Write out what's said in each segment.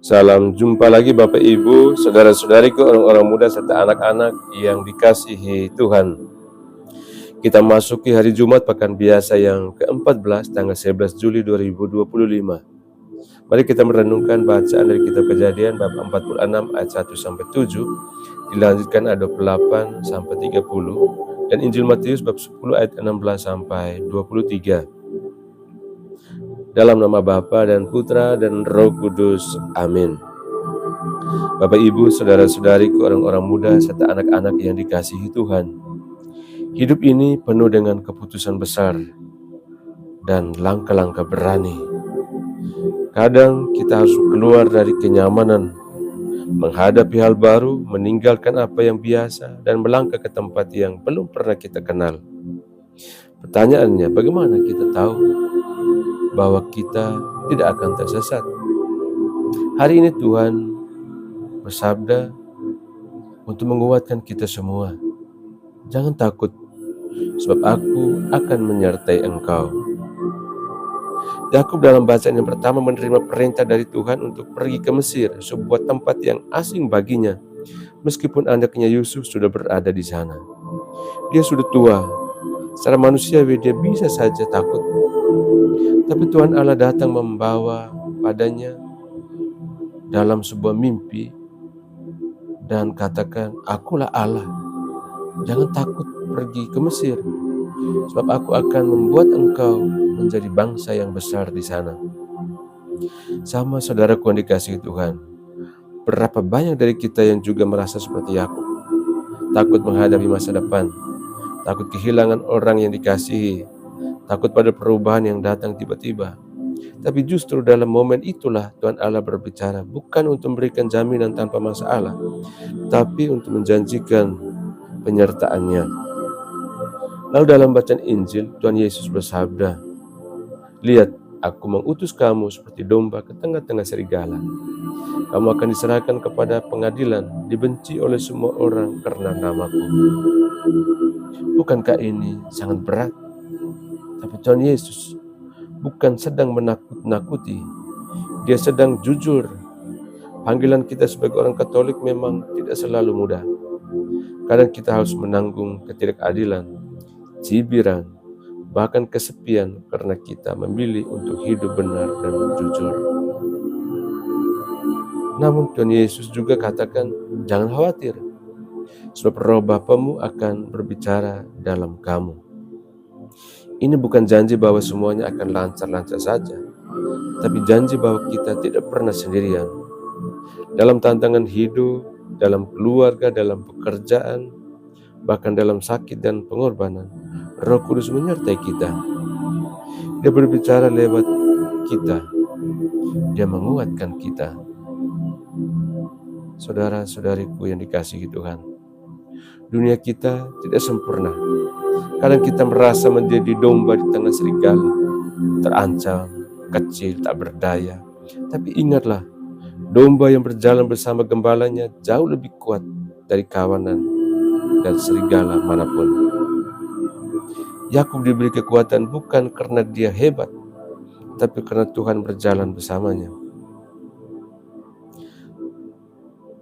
Salam jumpa lagi Bapak Ibu, saudara-saudariku, orang-orang muda serta anak-anak yang dikasihi Tuhan. Kita masuki hari Jumat pekan biasa yang ke-14 tanggal 11 Juli 2025. Mari kita merenungkan bacaan dari kitab Kejadian bab 46 ayat 1 sampai 7, dilanjutkan ayat 28 sampai 30 dan Injil Matius bab 10 ayat 16 sampai 23. Dalam nama Bapa dan Putra dan Roh Kudus. Amin. Bapak Ibu, saudara-saudariku, orang-orang muda serta anak-anak yang dikasihi Tuhan. Hidup ini penuh dengan keputusan besar dan langkah-langkah berani. Kadang kita harus keluar dari kenyamanan, menghadapi hal baru, meninggalkan apa yang biasa, dan melangkah ke tempat yang belum pernah kita kenal. Pertanyaannya, bagaimana kita tahu bahwa kita tidak akan tersesat? Hari ini Tuhan bersabda untuk menguatkan kita semua. Jangan takut, sebab aku akan menyertai engkau. Yakub dalam bacaan yang pertama menerima perintah dari Tuhan untuk pergi ke Mesir, sebuah tempat yang asing baginya, meskipun anaknya Yusuf sudah berada di sana. Dia sudah tua, secara manusiawi dia bisa saja takut. Tapi Tuhan Allah datang membawa padanya dalam sebuah mimpi dan katakan, "Akulah Allah, jangan takut pergi ke Mesir, sebab aku akan membuat engkau menjadi bangsa yang besar di sana." Sama saudaraku yang dikasihi Tuhan, berapa banyak dari kita yang juga merasa seperti Yakub, takut menghadapi masa depan, takut kehilangan orang yang dikasihi, takut pada perubahan yang datang tiba-tiba. Tapi justru dalam momen itulah Tuhan Allah berbicara, bukan untuk memberikan jaminan tanpa masalah, tapi untuk menjanjikan penyertaannya. Lalu dalam bacaan Injil, Tuhan Yesus bersabda, "Lihat, aku mengutus kamu seperti domba ke tengah-tengah serigala. Kamu akan diserahkan kepada pengadilan, dibenci oleh semua orang karena namaku." Bukankah ini sangat berat? Tapi Tuhan Yesus bukan sedang menakut-nakuti, dia sedang jujur. Panggilan kita sebagai orang Katolik memang tidak selalu mudah. Kadang kita harus menanggung ketidakadilan, cibiran, bahkan kesepian karena kita memilih untuk hidup benar dan jujur. Namun Tuhan Yesus juga katakan, jangan khawatir, sebab Roh Bapamu akan berbicara dalam kamu. Ini bukan janji bahwa semuanya akan lancar-lancar saja, tapi janji bahwa kita tidak pernah sendirian. Dalam tantangan hidup, dalam keluarga, dalam pekerjaan, bahkan dalam sakit dan pengorbanan, Roh Kudus menyertai kita. Dia berbicara lewat kita. Dia menguatkan kita. Saudara-saudariku yang dikasihi Tuhan, dunia kita tidak sempurna. Kadang kita merasa menjadi domba di tengah serigala, terancam, kecil, tak berdaya. Tapi ingatlah, domba yang berjalan bersama gembalanya jauh lebih kuat dari kawanan dan serigala manapun. Yakub diberi kekuatan bukan karena dia hebat, tapi karena Tuhan berjalan bersamanya.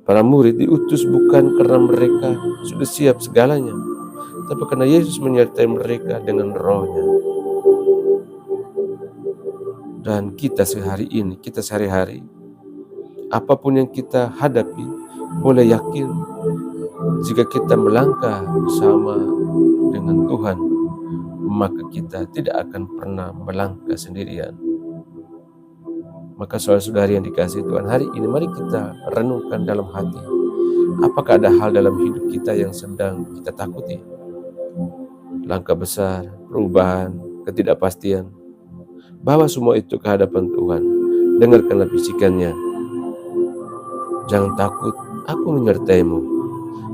Para murid diutus bukan karena mereka sudah siap segalanya, tapi karena Yesus menyertai mereka dengan Roh-Nya. Dan kita sehari-hari, apapun yang kita hadapi, boleh yakin jika kita melangkah bersama dengan Tuhan, maka kita tidak akan pernah melangkah sendirian. Maka saudara-saudari yang dikasihi Tuhan, hari ini mari kita renungkan dalam hati, apakah ada hal dalam hidup kita yang sedang kita takuti? Langkah besar, perubahan, ketidakpastian. Bawa semua itu ke hadapan Tuhan. Dengarkanlah bisikannya. Jangan takut, aku menyertaimu.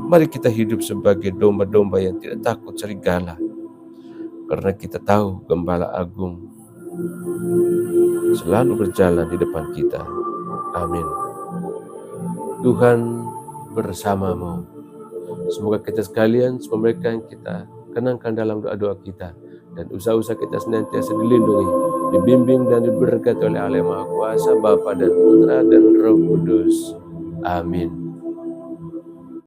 Mari kita hidup sebagai domba-domba yang tidak takut serigala. Karena kita tahu Gembala Agung selalu berjalan di depan kita. Amin. Tuhan bersamamu. Semoga kita sekalian, semua mereka yang kita kenangkan dalam doa-doa kita, dan usaha-usaha kita senantiasa dilindungi dibimbing dan diberkati oleh Allah yang Maha Kuasa, Bapa dan Putra dan Roh Kudus. Amin.